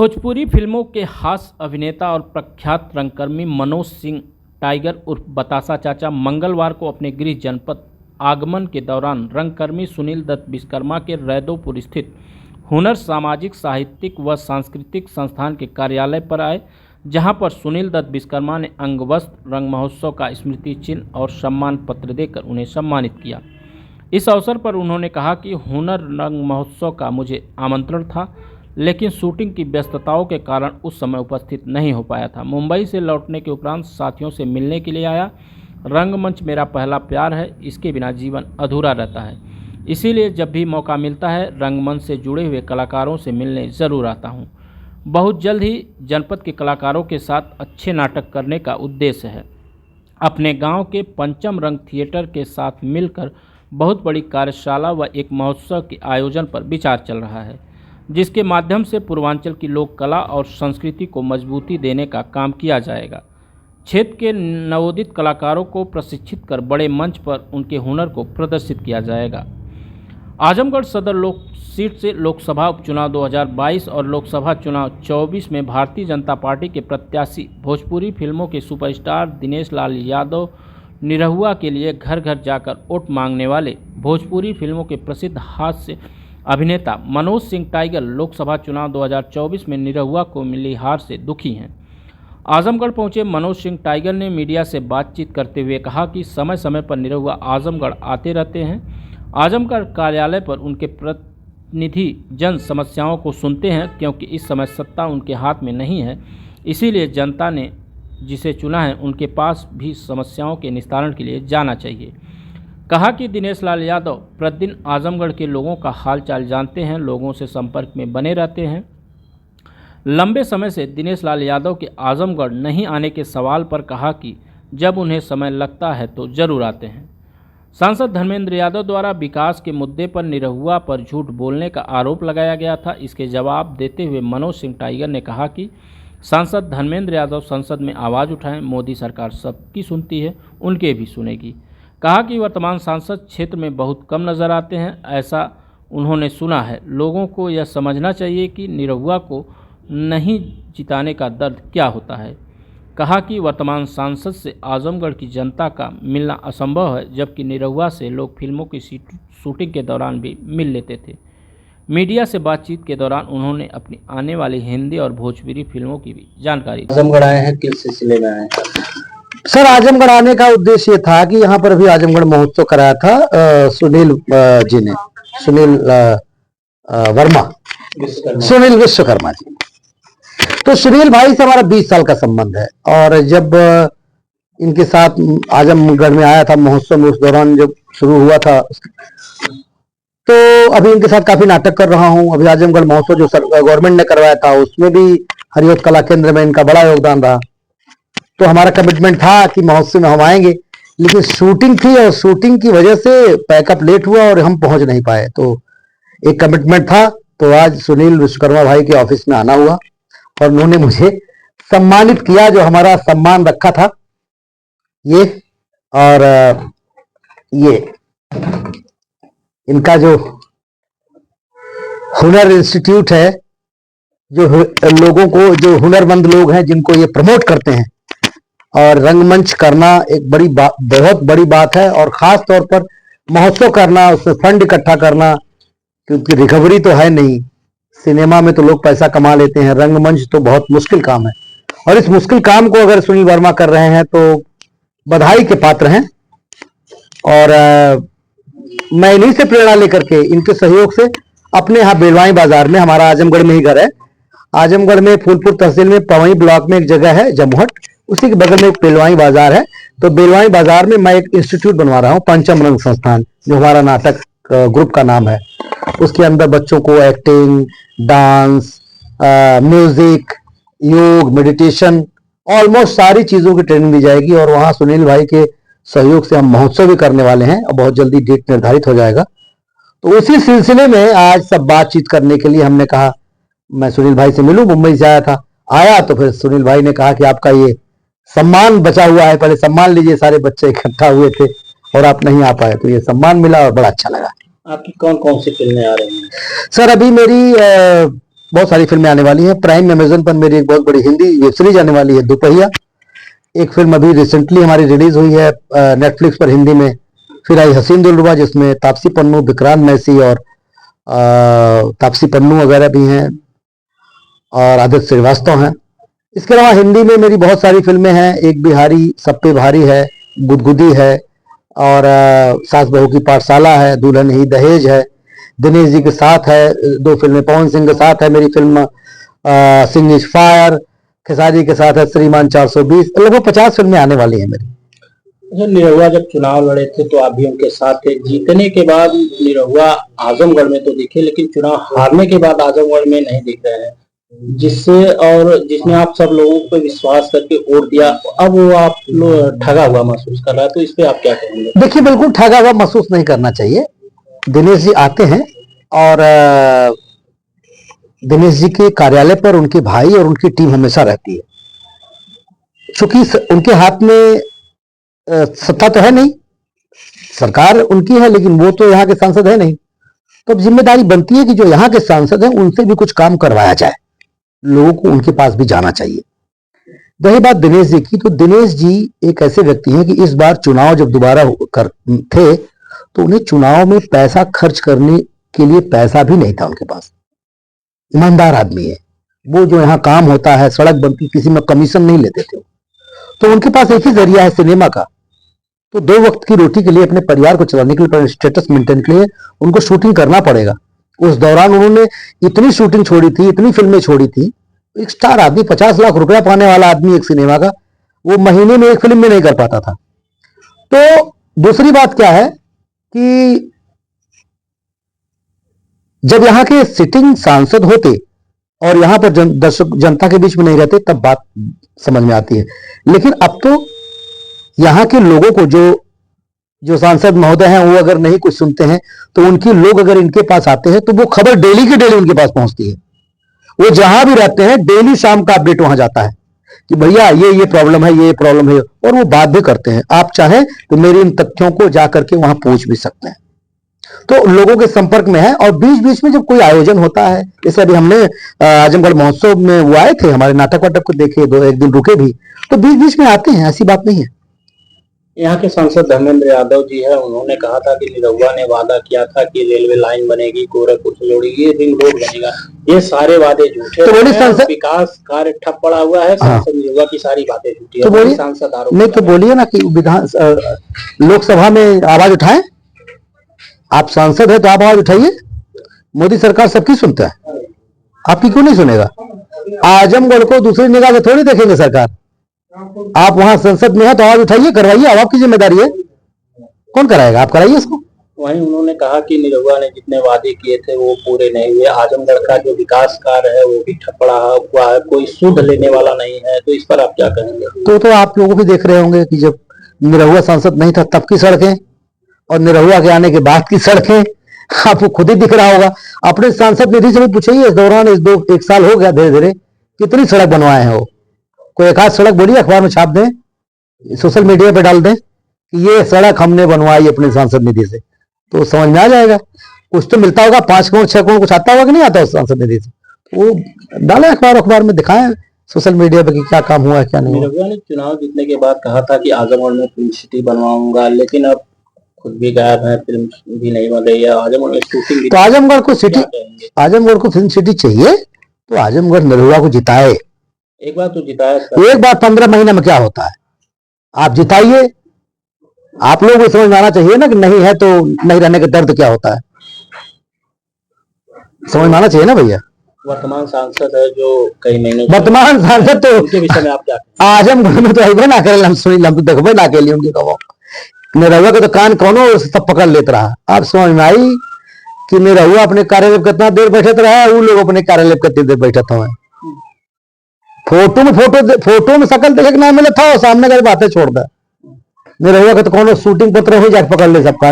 भोजपुरी फिल्मों के हास्य अभिनेता और प्रख्यात रंगकर्मी मनोज सिंह टाइगर उर्फ बतासा चाचा मंगलवार को अपने गृह जनपद आगमन के दौरान रंगकर्मी सुनील दत्त विश्वकर्मा के रैदोपुर स्थित हुनर सामाजिक साहित्यिक व सांस्कृतिक संस्थान के कार्यालय पर आए, जहां पर सुनील दत्त विश्वकर्मा ने अंगवस्त्र रंग महोत्सव का स्मृति चिन्ह और सम्मान पत्र देकर उन्हें सम्मानित किया। इस अवसर पर उन्होंने कहा कि हुनर रंग महोत्सव का मुझे आमंत्रण था, लेकिन शूटिंग की व्यस्तताओं के कारण उस समय उपस्थित नहीं हो पाया था। मुंबई से लौटने के उपरांत साथियों से मिलने के लिए आया। रंगमंच मेरा पहला प्यार है, इसके बिना जीवन अधूरा रहता है। इसीलिए जब भी मौका मिलता है रंगमंच से जुड़े हुए कलाकारों से मिलने ज़रूर आता हूँ। बहुत जल्द ही जनपद के कलाकारों के साथ अच्छे नाटक करने का उद्देश्य है। अपने गांव के पंचम रंग थिएटर के साथ मिलकर बहुत बड़ी कार्यशाला व एक महोत्सव के आयोजन पर विचार चल रहा है, जिसके माध्यम से पूर्वांचल की लोक कला और संस्कृति को मजबूती देने का काम किया जाएगा। क्षेत्र के नवोदित कलाकारों को प्रशिक्षित कर बड़े मंच पर उनके हुनर को प्रदर्शित किया जाएगा। आजमगढ़ सदर लोक सीट से लोकसभा उपचुनाव 2022 और लोकसभा चुनाव 24 में भारतीय जनता पार्टी के प्रत्याशी भोजपुरी फिल्मों के सुपरस्टार दिनेश लाल यादव निरहुआ के लिए घर घर जाकर वोट मांगने वाले भोजपुरी फिल्मों के प्रसिद्ध हास्य अभिनेता मनोज सिंह टाइगर लोकसभा चुनाव 2024 में निरहुआ को मिली हार से दुखी हैं। आजमगढ़ पहुंचे मनोज सिंह टाइगर ने मीडिया से बातचीत करते हुए कहा कि समय समय पर निरहुआ आजमगढ़ आते रहते हैं। आजमगढ़ कार्यालय पर उनके प्रतिनिधि जन समस्याओं को सुनते हैं, क्योंकि इस समय सत्ता उनके हाथ में नहीं है। इसीलिए जनता ने जिसे चुना है उनके पास भी समस्याओं के निस्तारण के लिए जाना चाहिए। कहा कि दिनेश लाल यादव प्रतिदिन आजमगढ़ के लोगों का हालचाल जानते हैं, लोगों से संपर्क में बने रहते हैं। लंबे समय से दिनेश लाल यादव के आजमगढ़ नहीं आने के सवाल पर कहा कि जब उन्हें समय लगता है तो जरूर आते हैं। सांसद धर्मेंद्र यादव द्वारा विकास के मुद्दे पर निरहुआ पर झूठ बोलने का आरोप लगाया गया था। इसके जवाब देते हुए मनोज सिंह टाइगर ने कहा कि सांसद धर्मेंद्र यादव संसद में आवाज़ उठाएं, मोदी सरकार सबकी सुनती है, उनके भी सुनेगी। कहा कि वर्तमान सांसद क्षेत्र में बहुत कम नज़र आते हैं, ऐसा उन्होंने सुना है। लोगों को यह समझना चाहिए कि निरहुआ को नहीं जिताने का दर्द क्या होता है। कहा कि वर्तमान सांसद से आजमगढ़ की जनता का मिलना असंभव है, जबकि निरहुआ से लोग फिल्मों की शूटिंग के दौरान भी मिल लेते थे। मीडिया से बातचीत के दौरान उन्होंने अपनी आने वाली हिंदी और भोजपुरी फिल्मों की भी जानकारी दी। आजमगढ़ आए हैं, किस सिलसिले में आए हैं? सर, आजमगढ़ आने का उद्देश्य ये था कि यहाँ पर अभी आजमगढ़ महोत्सव कराया था सुनील जी ने, सुनील विश्वकर्मा जी। तो सुनील भाई से हमारा 20 साल का संबंध है, और जब इनके साथ आजमगढ़ में आया था महोत्सव में, उस दौरान जब शुरू हुआ था, तो अभी इनके साथ काफी नाटक कर रहा हूँ। अभी आजमगढ़ महोत्सव जो गवर्नमेंट ने करवाया था उसमें भी हरिओत कला केंद्र में इनका बड़ा योगदान रहा। तो हमारा कमिटमेंट था कि महोत्सव में हम आएंगे, लेकिन शूटिंग थी और शूटिंग की वजह से पैकअप लेट हुआ और हम पहुंच नहीं पाए। तो एक कमिटमेंट था, तो आज सुनील विश्वकर्मा भाई के ऑफिस में आना हुआ और उन्होंने मुझे सम्मानित किया, जो हमारा सम्मान रखा था ये। और ये इनका जो हुनर इंस्टीट्यूट है, जो लोगों को, जो हुनरमंद लोग हैं जिनको ये प्रमोट करते हैं, और रंगमंच करना एक बहुत बड़ी बात है। और खास तौर पर महोत्सव करना, उसमें फंड इकट्ठा करना, क्योंकि रिकवरी तो है नहीं। सिनेमा में तो लोग पैसा कमा लेते हैं, रंगमंच तो बहुत मुश्किल काम है, और इस मुश्किल काम को अगर सुनील वर्मा कर रहे हैं तो बधाई के पात्र हैं। और मैं इन्हीं से प्रेरणा लेकर के, इनके सहयोग से, अपने यहाँ बेलवाई बाजार में, हमारा आजमगढ़ में ही घर है, आजमगढ़ में फूलपुर तहसील में पवई ब्लॉक में एक जगह है जमुहट, उसी के बगल में एक बेलवाई बाजार है। तो बेलवाई बाजार में मैं एक इंस्टीट्यूट बनवा रहा हूँ, पंचम रंग संस्थान, जो हमारा नाटक ग्रुप का नाम है। उसके अंदर बच्चों को एक्टिंग, डांस, म्यूजिक, योग, मेडिटेशन, ऑलमोस्ट सारी चीजों की ट्रेनिंग दी जाएगी। और वहाँ सुनील भाई के सहयोग से हम महोत्सव भी करने वाले हैं, और बहुत जल्दी डेट निर्धारित हो जाएगा। तो उसी सिलसिले में आज सब बातचीत करने के लिए हमने कहा मैं सुनील भाई से मिलूं। मुंबई से आया तो फिर सुनील भाई ने कहा कि आपका ये सम्मान बचा हुआ है, पहले सम्मान लीजिए। सारे बच्चे इकट्ठा हुए थे और आप नहीं आ पाए, तो ये सम्मान मिला और बड़ा अच्छा लगा। आपकी कौन कौन सी फिल्में आ रही हैं? सर, अभी मेरी बहुत सारी फिल्में आने वाली हैं। प्राइम अमेजन पर मेरी एक बहुत बड़ी हिंदी वेब सीरीज आने वाली है, दोपहिया। एक फिल्म अभी रिसेंटली हमारी रिलीज हुई है नेटफ्लिक्स पर हिंदी में, फिर आई हसीन दिलरुबा, जिसमें तापसी पन्नू, विक्रांत मैसी और तापसी पन्नू वगैरह भी हैं और आदित्य श्रीवास्तव हैं। इसके अलावा हिंदी में मेरी बहुत सारी फिल्में हैं। एक बिहारी सब पे भारी है, गुदगुदी है, और सास बहू की पाठशाला है, दुल्हन ही दहेज है, दिनेश जी के साथ है 2 फिल्में, पवन सिंह के साथ है मेरी film Singh is fire, Khesari के साथ है श्रीमान 420। लगभग 50 फिल्में आने वाली हैं मेरी। निरहुआ जब चुनाव लड़े थे तो आप भी उनके साथ थे। जीतने के बाद निरहुआ आजमगढ़ में तो दिखे, लेकिन चुनाव हारने के बाद आजमगढ़ में नहीं दिख रहे हैं, जिसने आप सब लोगों पे विश्वास करके वोट दिया, अब वो आप ठगा हुआ महसूस कर रहा है, तो इस पे आप क्या कहेंगे? देखिए, बिल्कुल ठगा हुआ महसूस नहीं करना चाहिए। दिनेश जी आते हैं और दिनेश जी के कार्यालय पर उनके भाई और उनकी टीम हमेशा रहती है। चूंकि उनके हाथ में सत्ता तो है नहीं, सरकार उनकी है, लेकिन वो तो यहाँ के सांसद है नहीं। तो जिम्मेदारी बनती है कि जो यहाँ के सांसद हैं उनसे भी कुछ काम करवाया जाए, लोगों को उनके पास भी जाना चाहिए। रही बात दिनेश जी की, तो दिनेश जी एक ऐसे व्यक्ति हैं कि इस बार चुनाव जब दोबारा थे तो उन्हें चुनाव में पैसा खर्च करने के लिए पैसा भी नहीं था उनके पास। ईमानदार आदमी है वो। जो यहाँ काम होता है, सड़क बनती, किसी में कमीशन नहीं लेते थे। तो उनके पास एक ही जरिया है सिनेमा का। तो 2 वक्त की रोटी के लिए, अपने परिवार को चलाने के लिए, स्टेटस मेंटेन के लिए उनको शूटिंग करना पड़ेगा। उस दौरान उन्होंने इतनी शूटिंग छोड़ी थी, इतनी फिल्में छोड़ी थी। एक स्टार आदमी, 50 लाख रुपया पाने वाला आदमी एक सिनेमा का, वो महीने में एक फिल्म में नहीं कर पाता था। तो दूसरी बात क्या है कि जब यहाँ के सिटिंग सांसद होते और यहाँ पर दर्शक जनता के बीच में नहीं रहते, तब बात समझ में आती है। लेकिन अब तो यहाँ के लोगों को, जो सांसद महोदय हैं, वो अगर नहीं कुछ सुनते हैं तो उनके लोग अगर इनके पास आते हैं तो वो खबर डेली की डेली उनके पास पहुंचती है। वो जहां भी रहते हैं डेली शाम का अपडेट वहां जाता है कि भैया ये प्रॉब्लम है, ये प्रॉब्लम है, और वो बात भी करते हैं। आप चाहें तो मेरे इन तथ्यों को जाकर के वहां पूछ भी सकते हैं। तो लोगों के संपर्क में है। और बीच बीच में जब कोई आयोजन होता है, जैसे अभी हमने आजमगढ़ महोत्सव में वो आए थे, हमारे नाटक वाटक को देखे, 1 दिन रुके भी, तो बीच बीच में आते हैं, ऐसी बात नहीं है। यहाँ के सांसद धर्मेंद्र यादव जी है, उन्होंने कहा था कि निरहुआ ने वादा किया था कि रेलवे लाइन बनेगी, गोरखपुर से जोड़ेगी, रिंग रोड बनेगा। ये सारे वादे झूठे तो बोलिए सांसद, विकास कार्य ठप पड़ा हुआ है। सांसद निरहुआ की सारी बातें झूठी है। तो बोलिए सांसद आरोप नहीं, तो बोलिए ना कि लोकसभा में आवाज उठाएं। आप सांसद है तो आप आवाज उठाइए। मोदी सरकार सबकी सुनता है, आपकी क्यों नहीं सुनेगा? आजमगढ़ को दूसरी निगाह से थोड़ी देखेंगे सरकार। आप वहां संसद में है तो आवाज उठाइए, करवाइए, अब आपकी जिम्मेदारी है। कौन कराएगा? आप कराइए इसको। वहीं उन्होंने कहा कि निरहुआ ने जितने वादे किए थे वो पूरे नहीं हुए। आजमगढ़ का जो विकास कार्य है वो भी ठप्पड़ा हुआ है, कोई सुध लेने वाला नहीं है। तो इस पर आप क्या कहेंगे? तो आप लोग भी देख रहे होंगे कि जब निरहुआ सांसद नहीं था तब की सड़कें और निरहुआ के आने के बाद की सड़कें आपको खुद ही दिख रहा होगा। अपने सांसद निधि से भी पूछिए, इस दौरान 1 साल हो गया, धीरे धीरे कितनी सड़क बनवाए हैं वो। कोई एक आध सड़क बोलिए, अखबार में छाप दें, सोशल मीडिया पे डाल दें कि ये सड़क हमने बनवाई अपने सांसद निधि से, तो समझ में आ जाएगा। कुछ तो मिलता होगा, 5 करोड़ 6 करोड़ कुछ आता होगा कि नहीं आता उस सांसद निधि से, वो डालें अखबार में, दिखाएं सोशल मीडिया पे कि क्या काम हुआ है क्या नहीं। निरहुआ ने चुनाव जीतने के बाद कहा था कि आजमगढ़ में फिल्म सिटी बनवाऊंगा, लेकिन अब खुद भी गायब है, फिल्म भी नहीं बन रही है। आजमगढ़ में शूटिंग, तो आजमगढ़ को फिल्म सिटी चाहिए तो आजमगढ़ निरहुआ को जिताए। एक बार तो जिताया, एक बार 15 महीने में क्या होता है, आप जिताइए। आप लोगों को समझ में आना चाहिए ना कि नहीं है तो नहीं रहने का दर्द क्या होता है, समझ में आना चाहिए ना भैया। वर्तमान सांसद है जो कई महीने, वर्तमान सांसद तो उनके विषय में आप क्या? आजमगढ़ में तो अबे ना करे, हम सुनी लम देखबे ना के लिए उनके कहो निरहुआ के तो कान कोनो सब पकड़ लेते रहा। आप समझ में आई कि निरहुआ अपने कार्यालय में कितना देर बैठे रहा, वो लोग अपने कार्यालय में कितनी देर बैठे थे। फोटो में शकल देखे ना मिले था, सामने का बातें छोड़ दे। निरहुआ के तो कोनो शूटिंग पत्र हो जाके पकड़ ले सब कार्य।